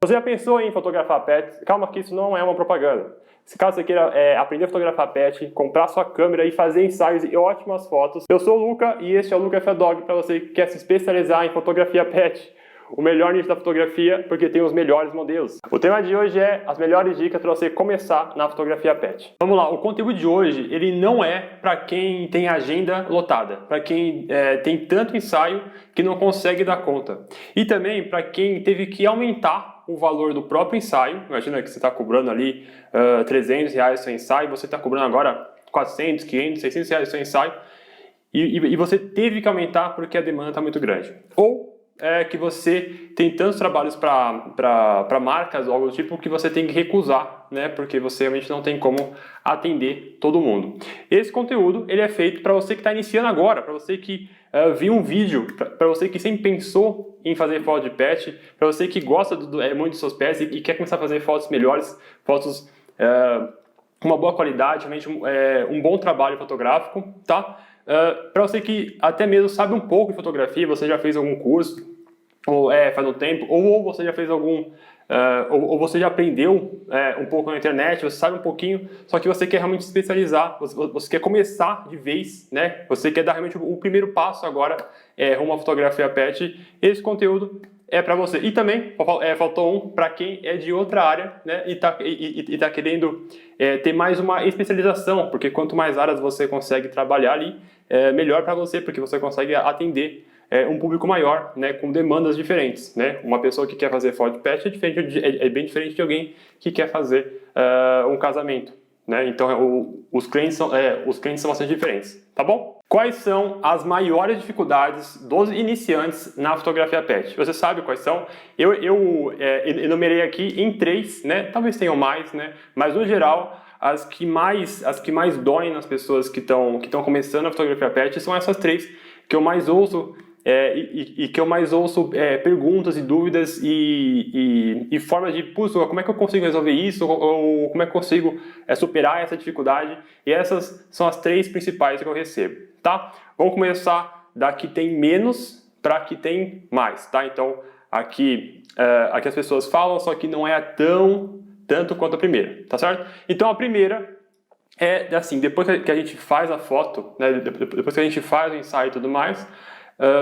Você já pensou em fotografar pets? Calma que isso não é uma propaganda. Se caso você queira aprender a fotografar pet, comprar sua câmera e fazer ensaios e ótimas fotos, eu sou o Luca e este é o Luca F-Dog para você que quer se especializar em fotografia pet. O melhor nicho da fotografia, porque tem os melhores modelos. O tema de hoje é as melhores dicas para você começar na fotografia pet. Vamos lá, o conteúdo de hoje, ele não é para quem tem agenda lotada, para quem tem tanto ensaio que não consegue dar conta. E também para quem teve que aumentar o valor do próprio ensaio. Imagina que você está cobrando ali R$300 seu ensaio, você está cobrando agora 400, 500, 600 reais seu ensaio e você teve que aumentar porque a demanda está muito grande. Ou que você tem tantos trabalhos para marcas ou algo do tipo que você tem que recusar, né? Porque você realmente não tem como atender todo mundo. Esse conteúdo ele é feito para você que está iniciando agora, para você que viu um vídeo, para você que sempre pensou em fazer foto de pet, para você que gosta muito dos seus pets e quer começar a fazer fotos melhores, fotos com uma boa qualidade, realmente um bom trabalho fotográfico, tá? Para você que até mesmo sabe um pouco de fotografia, você já fez algum curso, ou faz um tempo, ou você já fez ou você já aprendeu um pouco na internet, você sabe um pouquinho, só que você quer realmente se especializar, você quer começar de vez, né? Você quer dar realmente o primeiro passo agora rumo à fotografia pet. Esse conteúdo é para você. E também faltou para quem é de outra área, né? E tá querendo ter mais uma especialização, porque quanto mais áreas você consegue trabalhar ali, melhor para você, porque você consegue atender um público maior, né, com demandas diferentes, né? Uma pessoa que quer fazer foto de pet é bem diferente de alguém que quer fazer um casamento, né? Então os clientes são bastante diferentes, tá bom? Quais são as maiores dificuldades dos iniciantes na fotografia pet? Você sabe quais são? Eu enumerei aqui em 3, né? Talvez tenham mais, né? Mas no geral as que mais doem nas pessoas que estão começando a fotografia pet são essas 3 que eu mais ouço. Que eu mais ouço perguntas e dúvidas e formas de, como é que eu consigo resolver isso? Ou como é que eu consigo superar essa dificuldade? E essas são as 3 principais que eu recebo, tá? Vamos começar da que tem menos para que tem mais, tá? Então, aqui as pessoas falam, só que não é tanto quanto a primeira, tá certo? Então, a primeira assim, depois que a gente faz a foto, né, depois que a gente faz o ensaio e tudo mais,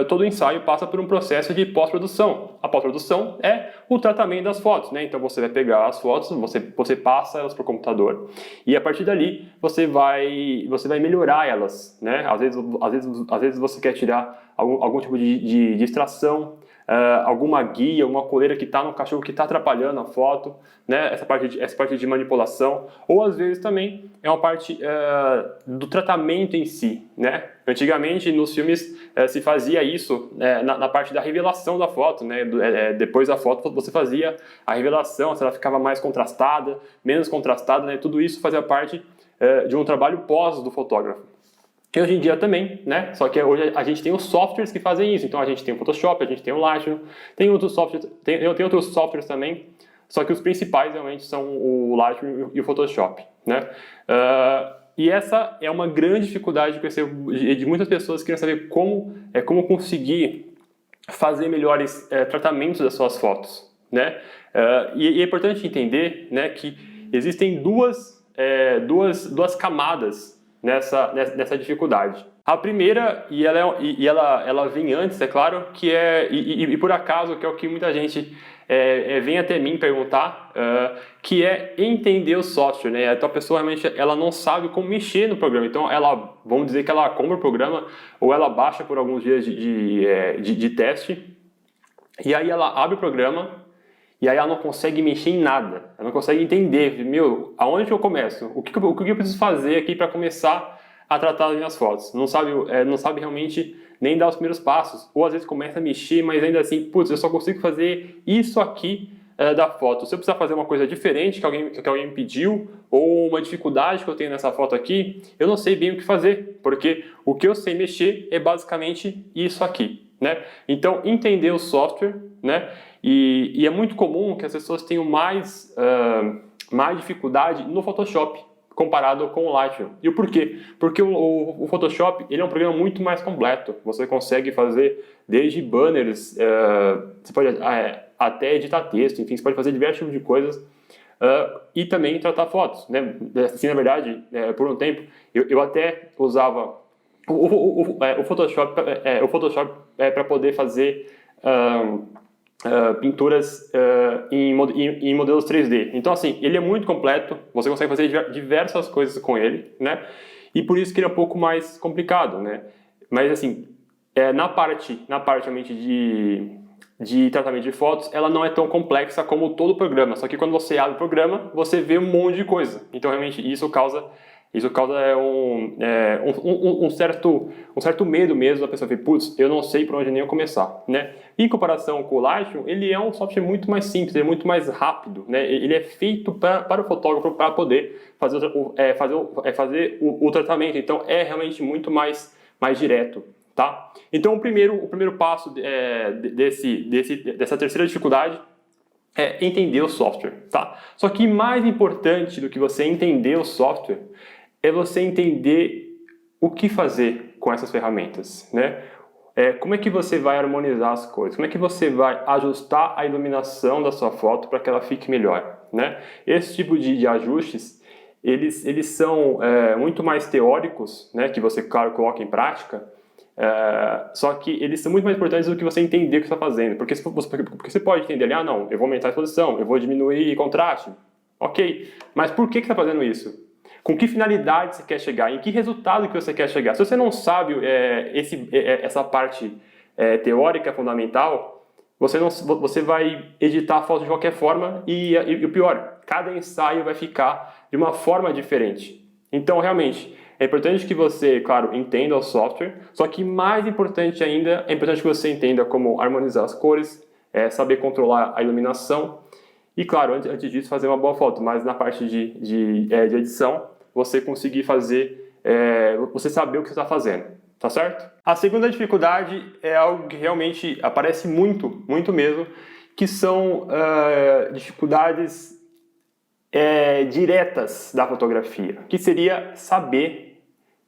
todo o ensaio passa por um processo de pós-produção. A pós-produção é o tratamento das fotos, né? Então você vai pegar as fotos, você passa elas para o computador e a partir dali você vai melhorar elas, né? Às vezes você quer tirar algum tipo de distração, alguma guia, uma coleira que está no cachorro que está atrapalhando a foto, né? Essa parte de manipulação, ou às vezes também é uma parte do tratamento em si, né? Antigamente nos filmes se fazia isso na parte da revelação da foto, né? Depois da foto você fazia a revelação, se ela ficava mais contrastada, menos contrastada, né? Tudo isso fazia parte de um trabalho pós do fotógrafo. E hoje em dia também, né? Só que hoje a gente tem os softwares que fazem isso. Então a gente tem o Photoshop, a gente tem o Lightroom, tem outros softwares também. Só que os principais realmente são o Lightroom e o Photoshop, né? E essa é uma grande dificuldade que eu percebo de muitas pessoas que querem saber como conseguir fazer melhores tratamentos das suas fotos, né? E é importante entender, né, que existem duas camadas nessa dificuldade. A primeira, e ela vem antes, é claro, que e por acaso, que é o que muita gente vem até mim perguntar, que é entender o software, né? Então a pessoa realmente ela não sabe como mexer no programa, então vamos dizer que ela compra o programa ou ela baixa por alguns dias de teste, e aí ela abre o programa e aí ela não consegue mexer em nada, ela não consegue entender, aonde eu começo? O que eu preciso fazer aqui para começar a tratar as minhas fotos? Não sabe realmente nem dar os primeiros passos, ou às vezes começa a mexer, mas ainda assim, eu só consigo fazer isso aqui da foto. Se eu precisar fazer uma coisa diferente que alguém me pediu, ou uma dificuldade que eu tenho nessa foto aqui, eu não sei bem o que fazer, porque o que eu sei mexer é basicamente isso aqui, né? Então, entender o software, né? E é muito comum que as pessoas tenham mais dificuldade no Photoshop comparado com o Lightroom. E o porquê? Porque o Photoshop ele é um programa muito mais completo. Você consegue fazer desde banners, você pode até editar texto, enfim, você pode fazer diversos tipos de coisas. E também tratar fotos, né? Assim, na verdade, por um tempo, eu até usava o Photoshop, para poder fazer pinturas em modelos 3D. Então, assim, ele é muito completo, você consegue fazer diversas coisas com ele, né? E por isso que ele é um pouco mais complicado, né? Mas, assim, na parte realmente de tratamento de fotos, ela não é tão complexa como todo o programa. Só que quando você abre o programa, você vê um monte de coisa. Então, realmente, isso causa um certo medo mesmo da pessoa. Putz, eu não sei por onde nem eu começar, né? Em comparação com o Lightroom, ele é um software muito mais simples, ele é muito mais rápido, né? Ele é feito para o fotógrafo para poder fazer o tratamento. Então, é realmente muito mais direto. Tá? Então, o primeiro passo dessa terceira dificuldade é entender o software. Tá? Só que mais importante do que você entender o software é você entender o que fazer com essas ferramentas. Né? Como é que você vai harmonizar as coisas? Como é que você vai ajustar a iluminação da sua foto para que ela fique melhor? Né? Esse tipo de ajustes, eles são muito mais teóricos, né, que você, claro, coloca em prática. Só que eles são muito mais importantes do que você entender o que está fazendo, porque você pode entender ali, não, eu vou aumentar a exposição, eu vou diminuir contraste, ok, mas por que está fazendo isso? Com que finalidade você quer chegar? Em que resultado que você quer chegar? Se você não sabe essa parte teórica fundamental, você vai editar a foto de qualquer forma e o pior, cada ensaio vai ficar de uma forma diferente. Então, realmente, é importante que você, claro, entenda o software, só que mais importante ainda, é importante que você entenda como harmonizar as cores, saber controlar a iluminação e, claro, antes disso, fazer uma boa foto. Mas na parte de edição, você conseguir fazer, você saber o que você está fazendo, tá certo? A segunda dificuldade é algo que realmente aparece muito, muito mesmo, que são dificuldades diretas da fotografia, que seria saber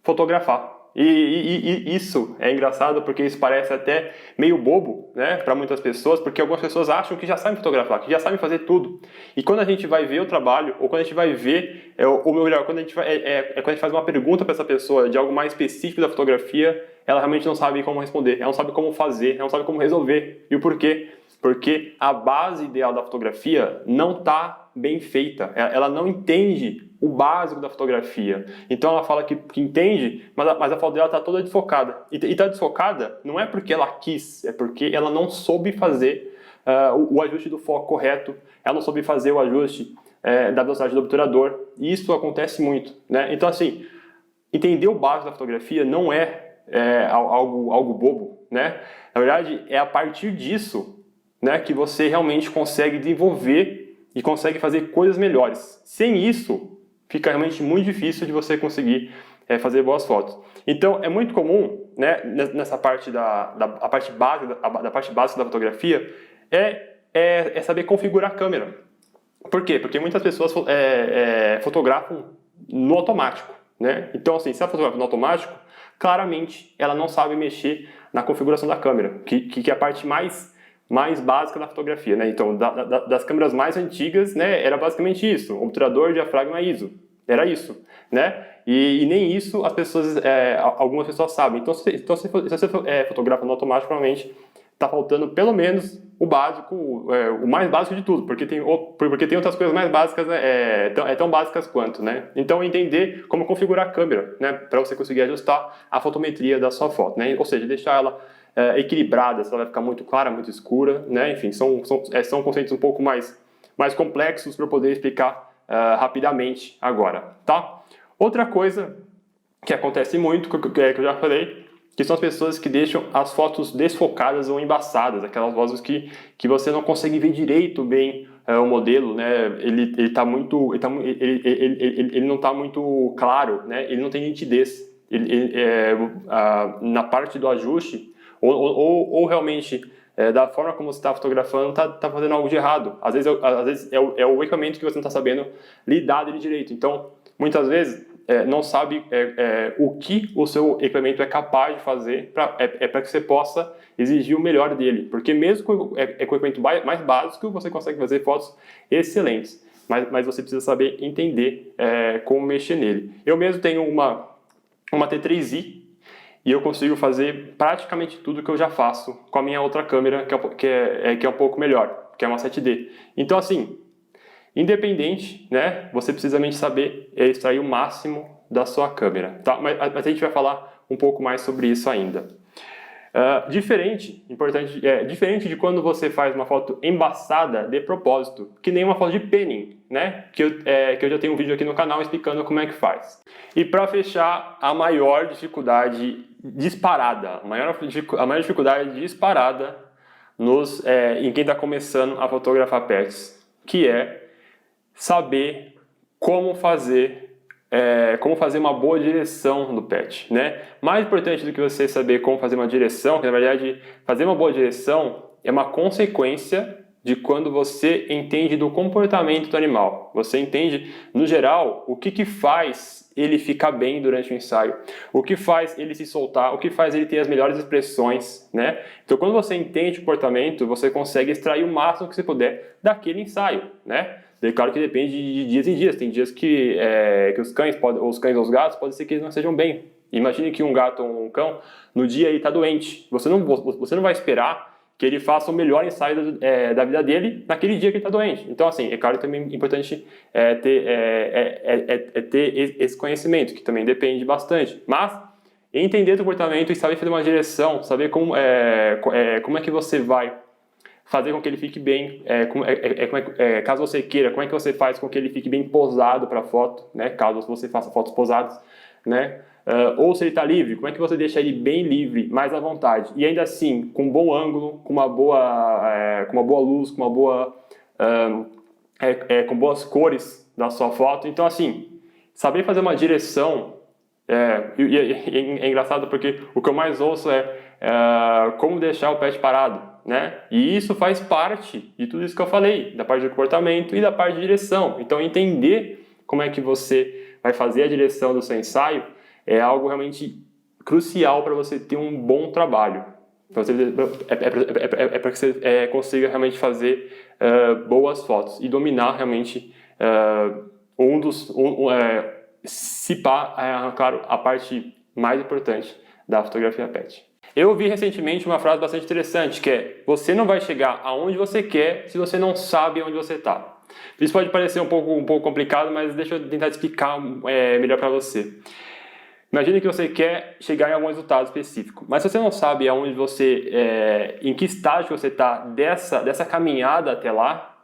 fotografar. E isso é engraçado porque isso parece até meio bobo, né, para muitas pessoas, porque algumas pessoas acham que já sabem fotografar, que já sabem fazer tudo. E quando a gente vai ver o trabalho, ou quando a gente vai ver, ou melhor, quando a gente faz uma pergunta para essa pessoa de algo mais específico da fotografia, ela realmente não sabe como responder, ela não sabe como fazer, ela não sabe como resolver. E o porquê? Porque a base ideal da fotografia não está bem feita, ela não entende o básico da fotografia. Então ela fala que entende, mas a foto dela está toda desfocada. E está desfocada não é porque ela quis, é porque ela não soube fazer o ajuste do foco correto, ela não soube fazer o ajuste da velocidade do obturador. E isso acontece muito, né? Então, assim, entender o básico da fotografia não é algo bobo, né? Na verdade, é a partir disso, né, que você realmente consegue desenvolver e consegue fazer coisas melhores. Sem isso, fica realmente muito difícil de você conseguir fazer boas fotos. Então, é muito comum, né, nessa parte da parte básica da fotografia, saber configurar a câmera. Por quê? Porque muitas pessoas fotografam no automático, né? Então, assim, se ela fotografa no automático, claramente ela não sabe mexer na configuração da câmera, que é a parte mais básica da fotografia, né? Então, das câmeras mais antigas, né, era basicamente isso: obturador, diafragma, ISO. Era isso, né? E nem isso algumas pessoas sabem. Então, se você fotografa no automático, provavelmente está faltando pelo menos o básico, o mais básico de tudo, porque tem outras coisas mais básicas, né, tão básicas quanto, né? Então, entender como configurar a câmera, né, para você conseguir ajustar a fotometria da sua foto, né? Ou seja, deixar ela equilibrada, se ela vai ficar muito clara, muito escura, né? Enfim, são conceitos um pouco mais complexos para eu poder explicar rapidamente agora, tá? Outra coisa que acontece muito, que eu já falei, que são as pessoas que deixam as fotos desfocadas ou embaçadas, aquelas fotos que você não consegue ver direito bem o modelo, né? Ele não está muito claro, né? Ele não tem nitidez. Na parte do ajuste ou realmente da forma como você está fotografando, está fazendo algo de errado. Às vezes é o equipamento que você não está sabendo lidar dele direito. Então, muitas vezes, não sabe o que o seu equipamento é capaz de fazer para que você possa exigir o melhor dele. Porque mesmo com o equipamento mais básico, você consegue fazer fotos excelentes. Mas você precisa saber entender como mexer nele. Eu mesmo tenho uma T3i e eu consigo fazer praticamente tudo que eu já faço com a minha outra câmera, que é um pouco melhor, que é uma 7D. Então, assim, independente, né, você precisa saber extrair o máximo da sua câmera, tá? Mas a gente vai falar um pouco mais sobre isso ainda. Diferente de quando você faz uma foto embaçada de propósito, que nem uma foto de penning, né? Que eu já tenho um vídeo aqui no canal explicando como é que faz. E para fechar, a maior dificuldade disparada, a maior dificuldade disparada em quem está começando a fotografar pets, que é saber como fazer uma boa direção do pet, né? Mais importante do que você saber como fazer uma direção, que na verdade fazer uma boa direção é uma consequência de quando você entende do comportamento do animal. Você entende, no geral, o que faz ele ficar bem durante o ensaio, o que faz ele se soltar, o que faz ele ter as melhores expressões, né? Então, quando você entende o comportamento, você consegue extrair o máximo que você puder daquele ensaio, né? É claro que depende de dias em dias. Tem dias que os cães ou os gatos, pode ser que eles não estejam bem. Imagine que um gato ou um cão, no dia ele está doente. Você não vai esperar que ele faça o melhor ensaio da vida dele naquele dia que ele está doente. Então, assim, é claro que também é importante ter esse conhecimento, que também depende bastante. Mas entender o comportamento e saber fazer uma direção, saber como é que você vai fazer com que ele fique bem, caso você queira, como é que você faz com que ele fique bem posado para a foto, né? Caso você faça fotos posadas, né? Ou se ele está livre, como é que você deixa ele bem livre, mais à vontade, e ainda assim, com um bom ângulo, com uma boa luz, com boas cores da sua foto. Então, assim, saber fazer uma direção é engraçado porque o que eu mais ouço como deixar o pet parado, né? E isso faz parte de tudo isso que eu falei, da parte de comportamento e da parte de direção. Então, entender como é que você vai fazer a direção do seu ensaio é algo realmente crucial para você ter um bom trabalho. Para que você consiga realmente fazer boas fotos e dominar realmente claro, a parte mais importante da fotografia pet. Eu ouvi recentemente uma frase bastante interessante, que é: você não vai chegar aonde você quer se você não sabe onde você está. Isso pode parecer um pouco complicado, mas deixa eu tentar explicar melhor para você. Imagine que você quer chegar em algum resultado específico, mas se você não sabe aonde em que estágio você está dessa caminhada até lá,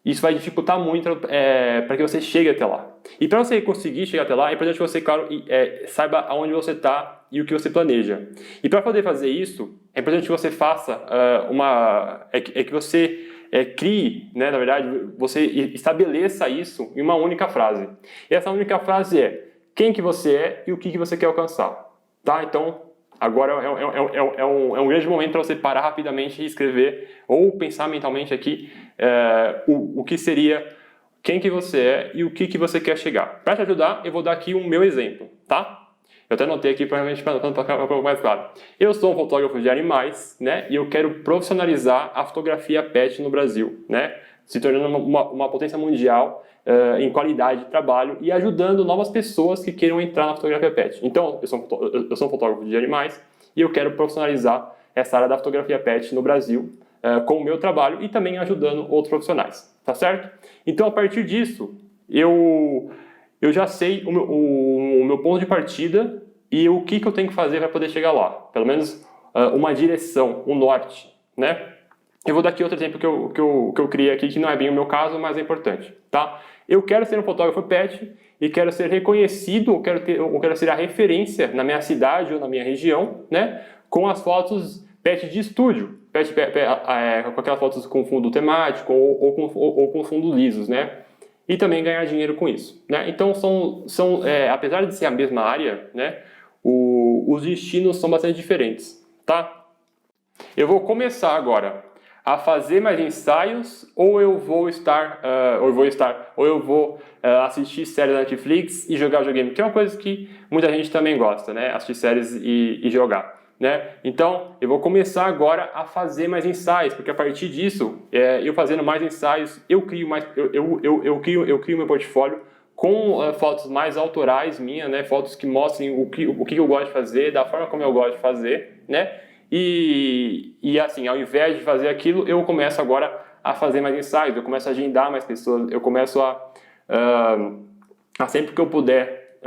isso vai dificultar muito para que você chegue até lá. E para você conseguir chegar até lá, é importante que você, claro, saiba aonde você está e o que você planeja. E para poder fazer isso, é importante que você faça que você crie, né, na verdade, você estabeleça isso em uma única frase. E essa única frase é: quem que você é e o que você quer alcançar. Tá? Então, agora é um grande momento para você parar rapidamente e escrever, ou pensar mentalmente aqui o que seria, quem que você é e o que você quer chegar. Para te ajudar, eu vou dar aqui o meu exemplo, tá? Eu até anotei aqui para ficar um pouco mais claro. Eu sou um fotógrafo de animais, né? E eu quero profissionalizar a fotografia pet no Brasil, né? Se tornando uma potência mundial em qualidade de trabalho e ajudando novas pessoas que queiram entrar na fotografia pet. Então, eu sou um fotógrafo de animais e eu quero profissionalizar essa área da fotografia pet no Brasil com o meu trabalho e também ajudando outros profissionais, tá certo? Então, a partir disso, eu já sei o meu ponto de partida e o que eu tenho que fazer para poder chegar lá. Pelo menos uma direção, um norte, né? Eu vou dar aqui outro exemplo que eu criei aqui, que não é bem o meu caso, mas é importante, tá? Eu quero ser um fotógrafo pet e quero ser reconhecido, ou quero ser a referência na minha cidade ou na minha região, né? Com as fotos pet de estúdio, com aquelas fotos com fundo temático ou com fundo lisos, né? E também ganhar dinheiro com isso, né? Então, apesar de ser a mesma área, né? Os destinos são bastante diferentes, tá? Eu vou começar agora a fazer mais ensaios, ou eu vou assistir séries da Netflix e jogar videogame, que é uma coisa que muita gente também gosta, né? Assistir séries e jogar, né? Então, eu vou começar agora a fazer mais ensaios, porque a partir disso, eu fazendo mais ensaios, eu crio meu portfólio com fotos mais autorais minhas, né? Fotos que mostrem o que eu gosto de fazer, da forma como eu gosto de fazer, né? E assim, ao invés de fazer aquilo, eu começo agora a fazer mais ensaios, eu começo a agendar mais pessoas, eu começo a sempre que eu puder,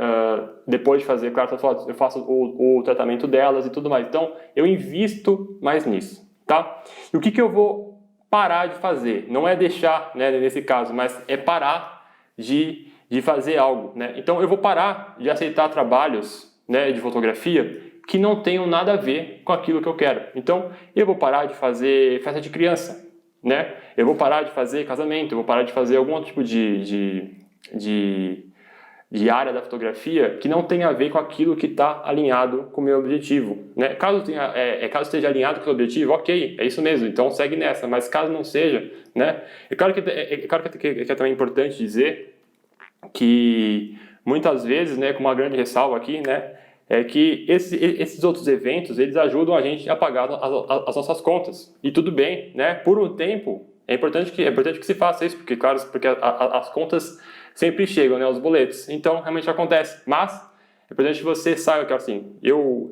depois de fazer, claro, essas fotos, eu faço o tratamento delas e tudo mais. Então, eu invisto mais nisso, tá? E o que eu vou parar de fazer? Não é deixar, né, nesse caso, mas é parar de fazer algo, né? Então, eu vou parar de aceitar trabalhos, né, de fotografia que não tenham nada a ver com aquilo que eu quero. Então, eu vou parar de fazer festa de criança, né? Eu vou parar de fazer casamento, eu vou parar de fazer algum outro tipo de área da fotografia que não tem a ver com aquilo que está alinhado com o meu objetivo, né? Caso esteja alinhado com o seu objetivo, ok, é isso mesmo, então segue nessa. Mas caso não seja, né? É claro que é também importante dizer que muitas vezes, né, com uma grande ressalva aqui, né, é que esses outros eventos, eles ajudam a gente a pagar as nossas contas. E tudo bem, né? Por um tempo, é importante que se faça isso, porque, claro, as contas sempre chegam, né? Os boletos. Então, realmente acontece. Mas é importante que você saiba que, assim, eu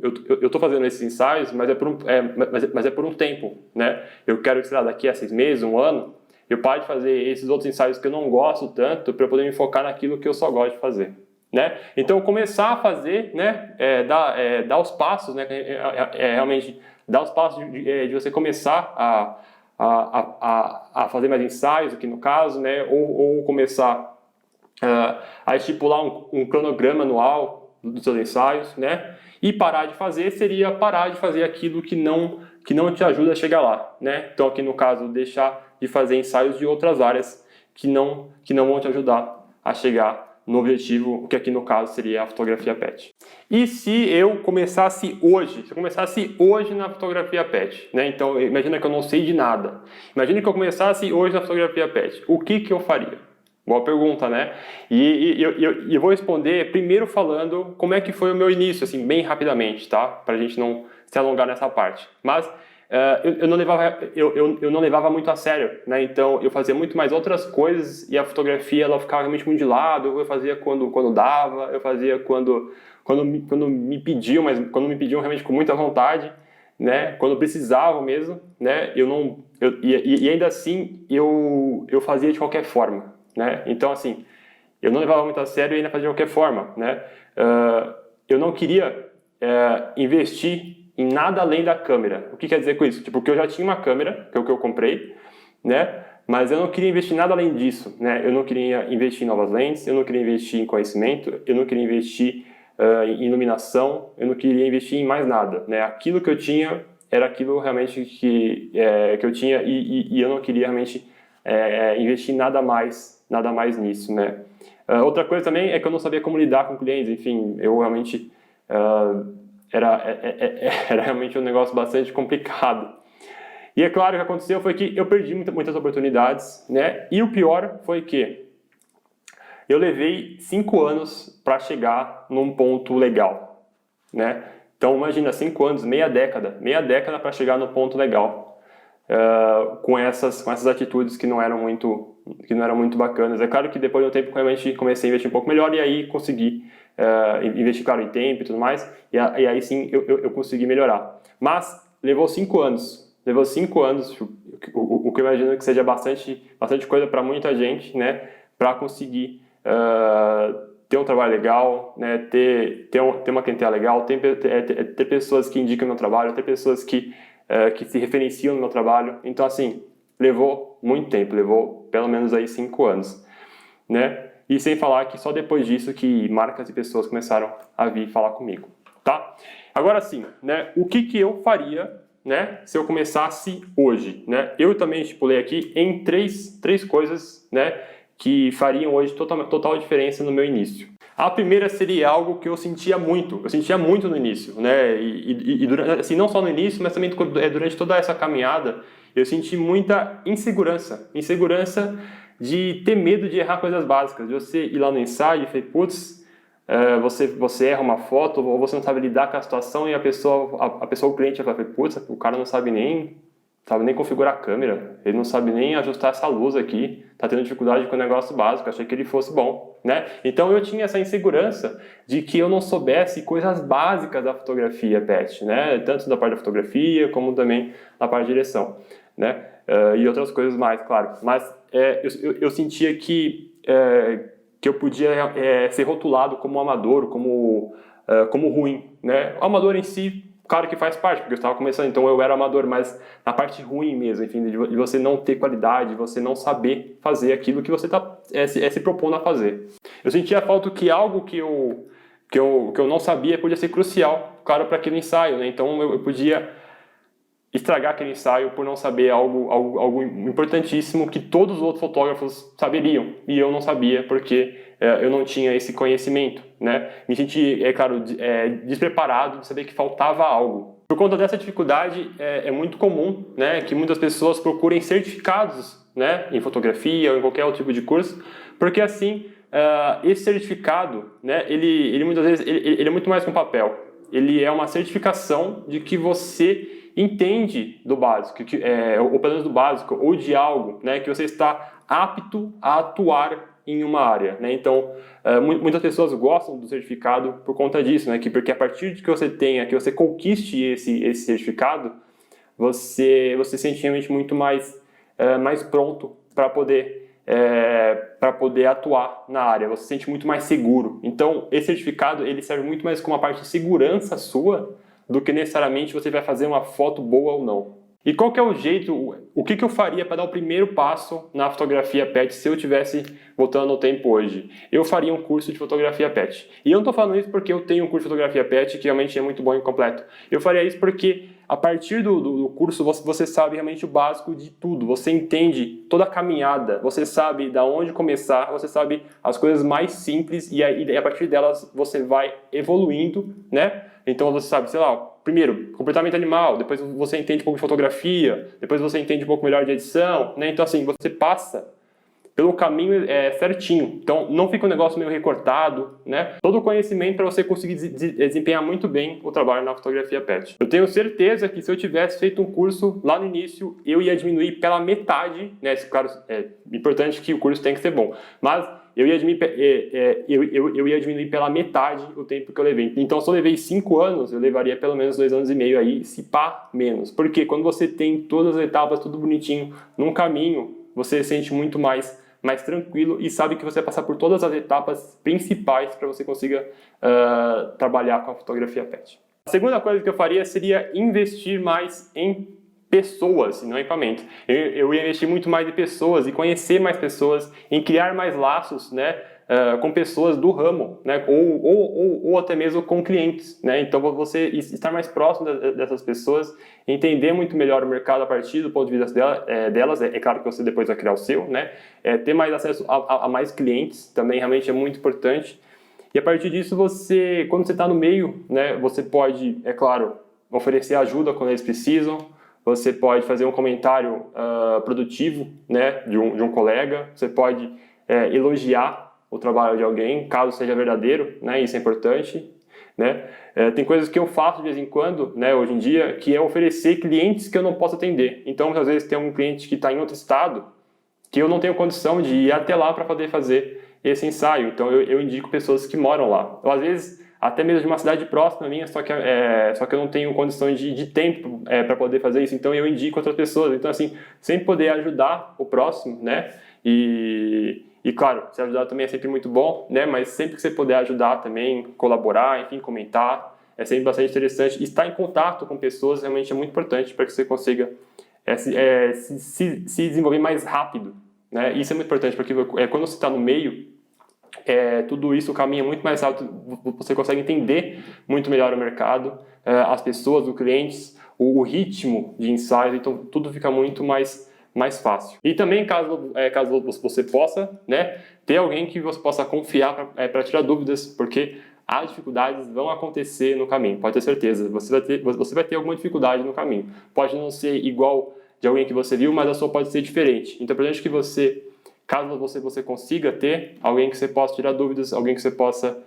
tô fazendo esses ensaios, mas é por um tempo, né? Eu quero que, sei lá, daqui a 6 meses, 1 ano, eu pare de fazer esses outros ensaios que eu não gosto tanto, para eu poder me focar naquilo que eu só gosto de fazer. Né? Então, começar a fazer, né, dar os passos, né, realmente dar os passos de você começar a fazer mais ensaios, aqui no caso, né, ou começar a estipular um cronograma anual dos seus ensaios, né, e parar de fazer seria parar de fazer aquilo que não te ajuda a chegar lá, né? Então, aqui no caso, deixar de fazer ensaios de outras áreas que não vão te ajudar a chegar no objetivo, que aqui no caso seria a fotografia pet. E se eu começasse hoje na fotografia pet, né? Então, imagina que eu não sei de nada. Imagina que eu começasse hoje na fotografia pet. O que eu faria? Boa pergunta, né? E eu vou responder primeiro falando como é que foi o meu início, assim, bem rapidamente, tá? Pra gente não se alongar nessa parte. Mas eu não levava muito a sério, né? Então eu fazia muito mais outras coisas e a fotografia ela ficava realmente muito de lado. Eu fazia quando dava, eu fazia quando me pediam, mas quando me pediam realmente com muita vontade, né? Quando precisavam mesmo, né? E ainda assim eu fazia de qualquer forma, né? Então assim, eu não levava muito a sério e ainda fazia de qualquer forma, né? Eu não queria investir em nada além da câmera. O que quer dizer com isso? Tipo, que eu já tinha uma câmera, que é o que eu comprei, né? Mas eu não queria investir nada além disso, né? Eu não queria investir em novas lentes, eu não queria investir em conhecimento, eu não queria investir em iluminação, eu não queria investir em mais nada, né? Aquilo que eu tinha era aquilo realmente que eu tinha e eu não queria realmente investir nada mais nisso, né? Outra coisa também é que eu não sabia como lidar com clientes, enfim, eu realmente... Era realmente um negócio bastante complicado. E é claro, o que aconteceu foi que eu perdi muitas oportunidades, né? E o pior foi que eu levei 5 anos para chegar num ponto legal, né? Então imagina, 5 anos, meia década para chegar no ponto legal, com essas atitudes que não eram muito bacanas. É claro que depois de um tempo realmente comecei a investir um pouco melhor e aí consegui investir, claro, em tempo e tudo mais, e aí sim eu consegui melhorar. Mas levou 5 anos, o que eu imagino que seja bastante coisa para muita gente, né, para conseguir ter um trabalho legal, né, ter uma clientela legal, ter pessoas que indicam o meu trabalho, ter pessoas que se referenciam no meu trabalho. Então, assim, levou muito tempo, levou pelo menos aí 5 anos, né? E sem falar que só depois disso que marcas e pessoas começaram a vir falar comigo, tá? Agora sim, né? O que eu faria, né? Se eu começasse hoje, né? Eu também estipulei aqui em três coisas, né? Que fariam hoje total diferença no meu início. A primeira seria algo que eu sentia muito no início, né? E durante, assim, não só no início, mas também durante toda essa caminhada, eu senti muita insegurança. Insegurança de ter medo de errar coisas básicas, de você ir lá no ensaio e falar, putz, você erra uma foto ou você não sabe lidar com a situação e a pessoa, o cliente vai falar, putz, o cara não sabe nem configurar a câmera, ele não sabe nem ajustar essa luz aqui, tá tendo dificuldade com o negócio básico, achei que ele fosse bom, né? Então eu tinha essa insegurança de que eu não soubesse coisas básicas da fotografia PET, né? Tanto da parte da fotografia como também da parte de direção, né? E outras coisas mais, claro. Mas eu sentia que eu podia ser rotulado como amador, como ruim, né? O amador em si, claro que faz parte, porque eu estava começando, então eu era amador, mas na parte ruim mesmo, enfim, de você não ter qualidade, de você não saber fazer aquilo que você está se propondo a fazer. Eu sentia a falta que algo que eu não sabia podia ser crucial, claro, para aquele ensaio, né? Então eu podia estragar aquele ensaio por não saber algo importantíssimo que todos os outros fotógrafos saberiam e eu não sabia porque eu não tinha esse conhecimento, né? Me senti, claro, despreparado de saber que faltava algo. Por conta dessa dificuldade, é muito comum, né, que muitas pessoas procurem certificados, né, em fotografia ou em qualquer outro tipo de curso, porque assim, esse certificado, né, ele muitas vezes ele é muito mais que um papel. Ele é uma certificação de que você entende do básico, ou pelo menos do básico, ou de algo, né, que você está apto a atuar em uma área, né? Então, muitas pessoas gostam do certificado por conta disso, né? Porque a partir de que você conquiste esse certificado, você se sente realmente muito mais pronto para poder atuar na área, você se sente muito mais seguro. Então, esse certificado ele serve muito mais como uma parte de segurança sua do que necessariamente você vai fazer uma foto boa ou não. E qual que é o jeito, o que eu faria para dar o primeiro passo na fotografia PET se eu tivesse voltando ao tempo hoje? Eu faria um curso de fotografia PET. E eu não estou falando isso porque eu tenho um curso de fotografia PET que realmente é muito bom e completo. Eu faria isso porque a partir do curso você sabe realmente o básico de tudo. Você entende toda a caminhada, você sabe da onde começar, você sabe as coisas mais simples e a partir delas você vai evoluindo, né? Então você sabe, sei lá, primeiro, comportamento animal, depois você entende um pouco de fotografia, depois você entende um pouco melhor de edição, né? Então assim, você passa pelo caminho certinho. Então não fica um negócio meio recortado, né? Todo o conhecimento para você conseguir desempenhar muito bem o trabalho na fotografia PET. Eu tenho certeza que se eu tivesse feito um curso lá no início, eu ia diminuir pela metade, né? Claro, é importante que o curso tem que ser bom, mas eu ia diminuir pela metade o tempo que eu levei. Então, se eu levei 5 anos, eu levaria pelo menos 2 anos e meio aí, se pá, menos. Porque quando você tem todas as etapas, tudo bonitinho, num caminho, você se sente muito mais tranquilo e sabe que você vai passar por todas as etapas principais para você consiga trabalhar com a fotografia PET. A segunda coisa que eu faria seria investir mais em pessoas, não equipamento. Eu ia investir muito mais em pessoas e conhecer mais pessoas, em criar mais laços, né, com pessoas do ramo, né, ou até mesmo com clientes, né. Então você estar mais próximo dessas pessoas, entender muito melhor o mercado a partir do ponto de vista delas. É claro que você depois vai criar o seu, né. Ter mais acesso a mais clientes também realmente é muito importante. E a partir disso quando você está no meio, né, você pode, é claro, oferecer ajuda quando eles precisam. Você pode fazer um comentário produtivo, né, de um colega. Você pode elogiar o trabalho de alguém, caso seja verdadeiro, né, isso é importante, né. Tem coisas que eu faço de vez em quando, né, hoje em dia, que é oferecer clientes que eu não posso atender. Então, às vezes tem um cliente que está em outro estado, que eu não tenho condição de ir até lá para poder fazer esse ensaio. Então, eu indico pessoas que moram lá. Ou, às vezes, até mesmo de uma cidade próxima minha, só que eu não tenho condições de tempo para poder fazer isso, então eu indico outras pessoas. Então, assim, sempre poder ajudar o próximo, né? E claro, se ajudar também é sempre muito bom, né? Mas sempre que você puder ajudar também, colaborar, enfim, comentar, é sempre bastante interessante. E estar em contato com pessoas realmente é muito importante para que você consiga se desenvolver mais rápido, né? Isso é muito importante, porque quando você está no meio, tudo isso caminha muito mais rápido, você consegue entender muito melhor o mercado, as pessoas, os clientes, o ritmo de ensaio, então tudo fica muito mais fácil. E também caso você possa, né, ter alguém que você possa confiar para tirar dúvidas, porque as dificuldades vão acontecer no caminho, pode ter certeza, você vai ter alguma dificuldade no caminho, pode não ser igual de alguém que você viu, mas a sua pode ser diferente. Então é importante que você, caso você consiga ter alguém que você possa tirar dúvidas, alguém que você possa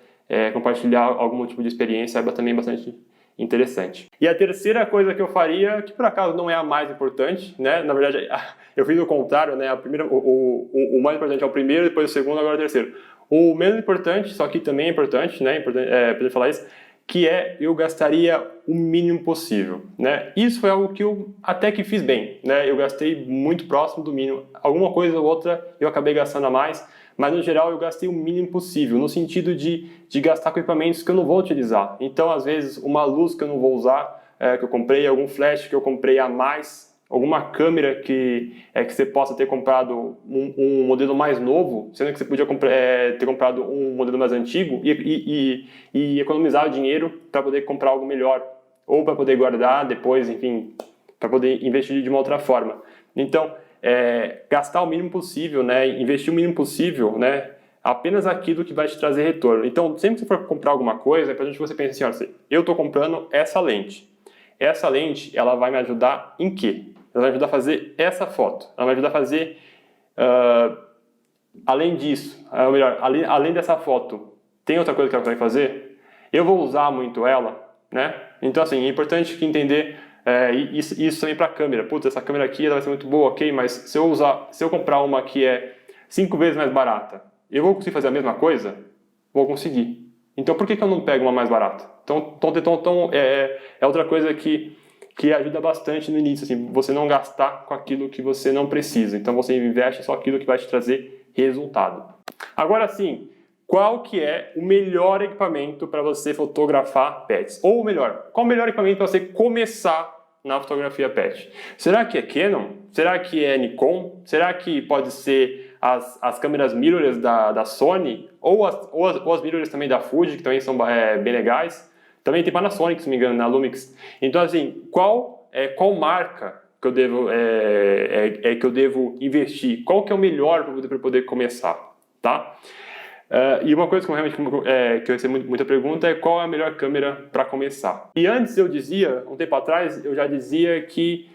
compartilhar algum tipo de experiência, é também bastante interessante. E a terceira coisa que eu faria, que por acaso não é a mais importante, né? Na verdade, eu fiz o contrário, né? O mais importante é o primeiro, depois o segundo, agora o terceiro. O menos importante, só que também é importante, né? Poder falar isso, que eu gastaria o mínimo possível, né? Isso foi algo que eu até que fiz bem, né? Eu gastei muito próximo do mínimo. Alguma coisa ou outra eu acabei gastando a mais, mas no geral eu gastei o mínimo possível, no sentido de gastar com equipamentos que eu não vou utilizar. Então, às vezes, uma luz que eu não vou usar, que eu comprei, algum flash que eu comprei a mais, alguma câmera que você possa ter comprado um modelo mais novo, sendo que você podia ter comprado um modelo mais antigo e economizar o dinheiro para poder comprar algo melhor, ou para poder guardar depois, enfim, para poder investir de uma outra forma. Então, gastar o mínimo possível, né, investir o mínimo possível, né, apenas aquilo que vai te trazer retorno. Então, sempre que você for comprar alguma coisa, é para a gente que você pense assim, olha, eu estou comprando essa lente. Essa lente, ela vai me ajudar em quê? Ela vai ajudar a fazer essa foto. Ela vai ajudar a fazer, além disso, ou melhor, além dessa foto, tem outra coisa que ela vai fazer? Eu vou usar muito ela, né? Então, assim, é importante que entender isso também para a câmera. Putz, essa câmera aqui ela vai ser muito boa, ok? Mas se eu comprar uma que é 5 vezes mais barata, eu vou conseguir fazer a mesma coisa? Vou conseguir. Então, por que eu não pego uma mais barata? Então é outra coisa que ajuda bastante no início, assim, você não gastar com aquilo que você não precisa. Então, você investe só aquilo que vai te trazer resultado. Agora sim, qual que é o melhor equipamento para você fotografar pets? Ou melhor, qual o melhor equipamento para você começar na fotografia pet? Será que é Canon? Será que é Nikon? Será que pode ser as câmeras mirrorless da Sony? Ou as mirrorless também da Fuji, que também são bem legais? Também tem Panasonic, se não me engano, na Lumix. Então, assim, qual marca que eu devo investir? Qual que é o melhor para poder começar? Tá? E uma coisa que eu recebo muita pergunta é qual é a melhor câmera para começar. E antes eu dizia, um tempo atrás, eu já dizia que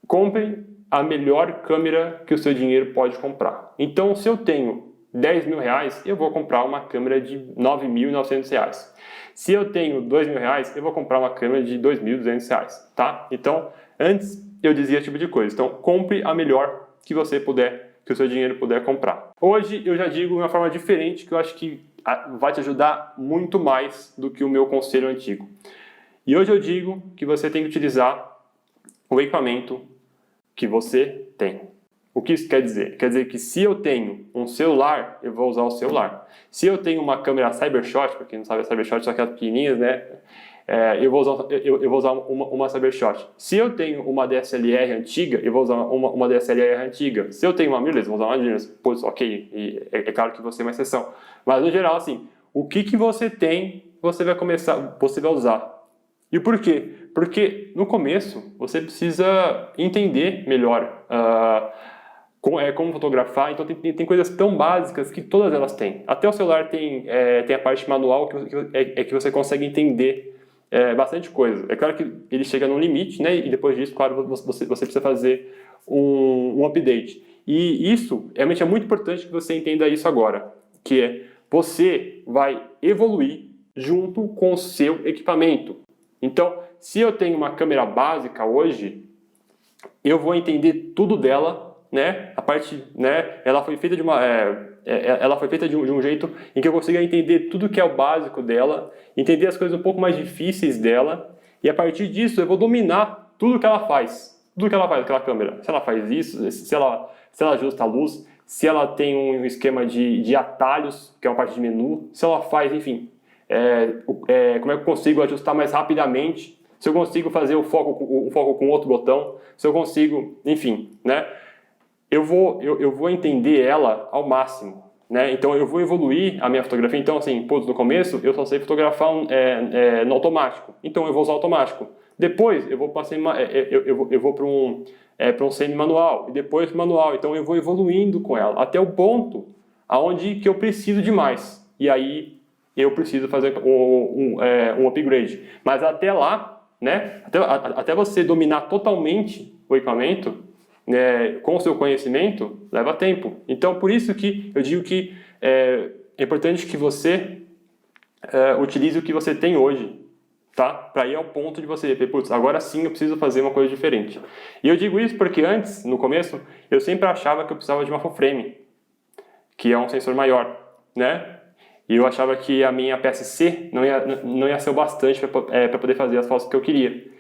compre a melhor câmera que o seu dinheiro pode comprar. Então, se eu tenho 10 mil reais, eu vou comprar uma câmera de 9.900 reais. Se eu tenho 2 mil reais, eu vou comprar uma câmera de 2.200 reais, tá? Então, antes eu dizia esse tipo de coisa. Então, compre a melhor que você puder, que o seu dinheiro puder comprar. Hoje, eu já digo de uma forma diferente, que eu acho que vai te ajudar muito mais do que o meu conselho antigo. E hoje eu digo que você tem que utilizar o equipamento que você tem. O que isso quer dizer? Quer dizer que se eu tenho um celular, eu vou usar o celular. Se eu tenho uma câmera Cybershot, para quem não sabe, a Cybershot são aquelas pequenininhas, né? Eu vou usar uma Cybershot. Se eu tenho uma DSLR antiga, eu vou usar uma DSLR antiga. Se eu tenho uma mirrorless, eu vou usar uma mirrorless. Pois, ok, é claro que você é uma exceção. Mas no geral, assim, o que você tem, você vai usar. E por quê? Porque no começo você precisa entender melhor como fotografar. Então tem coisas tão básicas que todas elas têm. Até o celular tem a parte manual que você consegue entender bastante coisa. É claro que ele chega num limite, né? E depois disso, claro, você precisa fazer um update. E isso realmente é muito importante que você entenda isso agora, que você vai evoluir junto com o seu equipamento. Então, se eu tenho uma câmera básica hoje, eu vou entender tudo dela, né? A parte, né? Ela foi feita de um jeito em que eu consiga entender tudo que é o básico dela, entender as coisas um pouco mais difíceis dela, e a partir disso eu vou dominar tudo que ela faz. Tudo que ela faz, aquela câmera. Se ela faz isso, se ela ajusta a luz, se ela tem um esquema de atalhos, que é uma parte de menu, se ela faz, enfim, como é que eu consigo ajustar mais rapidamente, se eu consigo fazer o foco com outro botão, se eu consigo, enfim, né? Eu vou entender ela ao máximo, né? Então eu vou evoluir a minha fotografia. Então, assim, no começo eu só sei fotografar no automático, então eu vou usar automático. Depois eu vou para um semi-manual e depois manual. Então eu vou evoluindo com ela até o ponto aonde que eu preciso de mais. E aí eu preciso fazer um upgrade. Mas até lá, né? Até você dominar totalmente, o equipamento, né, com o seu conhecimento, leva tempo. Então, por isso que eu digo que é importante que você utilize o que você tem hoje, tá? Para ir ao ponto de você ver, putz, agora sim eu preciso fazer uma coisa diferente. E eu digo isso porque antes, no começo, eu sempre achava que eu precisava de uma full frame, que é um sensor maior, né? E eu achava que a minha PSC não ia ser o bastante para poder fazer as fotos que eu queria.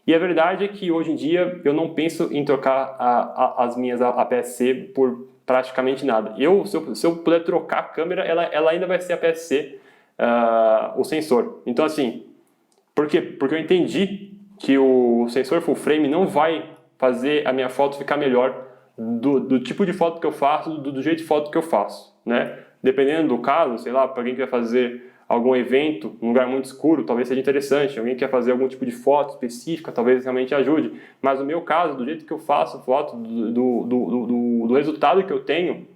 E a verdade é que hoje em dia eu não penso em trocar as minhas APS-C por praticamente nada. Se eu puder trocar a câmera, ela ainda vai ser a PSC, o sensor. Então assim, por quê? Porque eu entendi que o sensor full frame não vai fazer a minha foto ficar melhor do tipo de foto que eu faço, do jeito de foto que eu faço, né? Dependendo do caso, sei lá, para alguém que vai fazer algum evento, um lugar muito escuro, talvez seja interessante. Alguém quer fazer algum tipo de foto específica, talvez realmente ajude. Mas no meu caso, do jeito que eu faço foto, do resultado que eu tenho,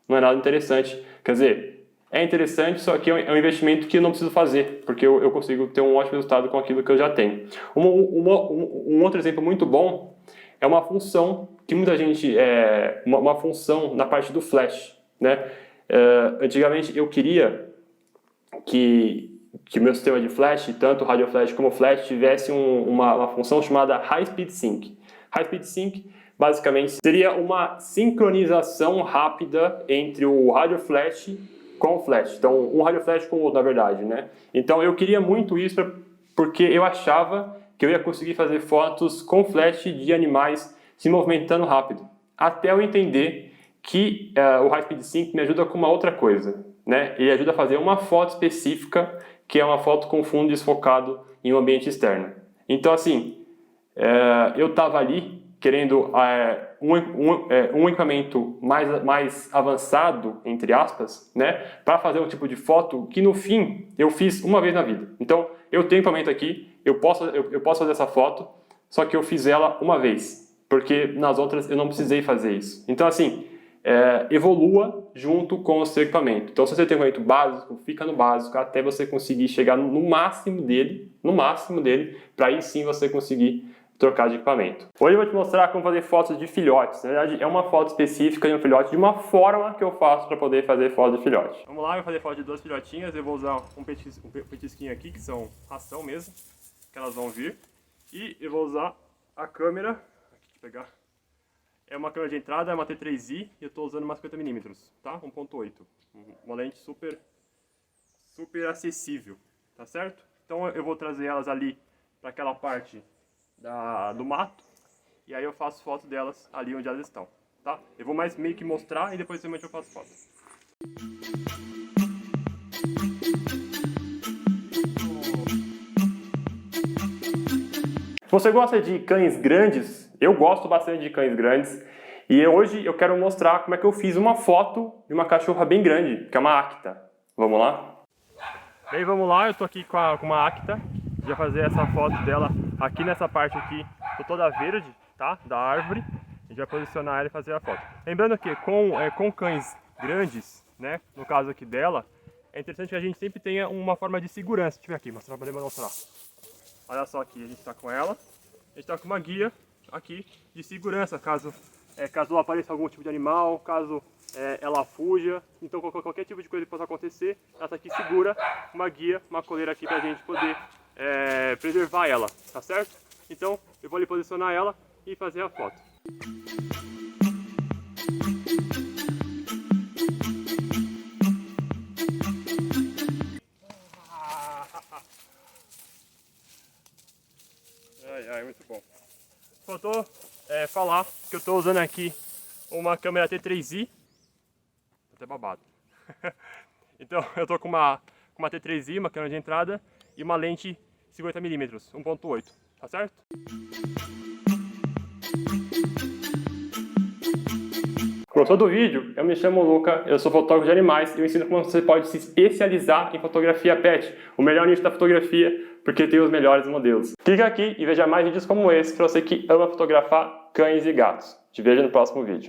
não é nada interessante. Quer dizer, é interessante, só que é um investimento que eu não preciso fazer, porque eu consigo ter um ótimo resultado com aquilo que eu já tenho. Um outro exemplo muito bom é uma função que muita gente... uma função na parte do flash, né? Antigamente eu queria que o meu sistema de flash, tanto radio flash como flash, tivesse uma função chamada High Speed Sync. High Speed Sync basicamente seria uma sincronização rápida entre o radio flash com o flash. Então, um radio flash com o outro, na verdade, né? Então, eu queria muito isso porque eu achava que eu ia conseguir fazer fotos com flash de animais se movimentando rápido. Até eu entender que o High Speed Sync me ajuda com uma outra coisa, né? Ele ajuda a fazer uma foto específica, que é uma foto com fundo desfocado em um ambiente externo. Então, assim, eu estava ali querendo um equipamento mais avançado, entre aspas, né? Para fazer um tipo de foto que, no fim, eu fiz uma vez na vida. Então, eu tenho equipamento aqui, eu posso fazer essa foto, só que eu fiz ela uma vez, porque nas outras eu não precisei fazer isso. Então, assim... evolua junto com o seu equipamento. Então, se você tem um equipamento básico, fica no básico até você conseguir chegar no máximo dele, para aí sim você conseguir trocar de equipamento. Hoje eu vou te mostrar como fazer fotos de filhotes. Na verdade, é uma foto específica de um filhote, de uma forma que eu faço para poder fazer foto de filhote. Vamos lá, eu vou fazer foto de duas filhotinhas. Eu vou usar um petisquinho aqui, que são ração mesmo, que elas vão vir. E eu vou usar a câmera, aqui, deixa eu pegar. É uma câmera de entrada, é uma T3i, e eu estou usando uma 50mm, tá? 1.8. Uma lente super acessível, tá certo? Então eu vou trazer elas ali para aquela parte do mato, e aí eu faço foto delas ali onde elas estão, tá? Eu vou meio que mostrar e depois realmente eu faço foto. Se você gosta de cães grandes, eu gosto bastante de cães grandes, e hoje eu quero mostrar como é que eu fiz uma foto de uma cachorra bem grande, que é uma Akita. Vamos lá? Bem, vamos lá, eu tô aqui com uma Akita, já fazer essa foto dela aqui nessa parte aqui, tô toda verde, tá? Da árvore, a gente vai posicionar ela e fazer a foto. Lembrando que com cães grandes, né, no caso aqui dela, é interessante que a gente sempre tenha uma forma de segurança. Deixa eu ver aqui, para poder mostrar. Olha só aqui, a gente está com ela, a gente está com uma guia aqui de segurança, caso apareça algum tipo de animal, caso ela fuja, então qualquer tipo de coisa que possa acontecer, ela está aqui segura, uma guia, uma coleira aqui para a gente poder preservar ela, tá certo? Então eu vou ali posicionar ela e fazer a foto. Muito bom. Faltou falar que eu estou usando aqui uma câmera T3i, até babado. Então eu estou com uma T3i, uma câmera de entrada e uma lente 50mm, 1.8, tá certo? Gostou do vídeo? Eu me chamo Luca, eu sou fotógrafo de animais e eu ensino como você pode se especializar em fotografia pet, o melhor nicho da fotografia, porque tem os melhores modelos. Clica aqui e veja mais vídeos como esse para você que ama fotografar cães e gatos. Te vejo no próximo vídeo.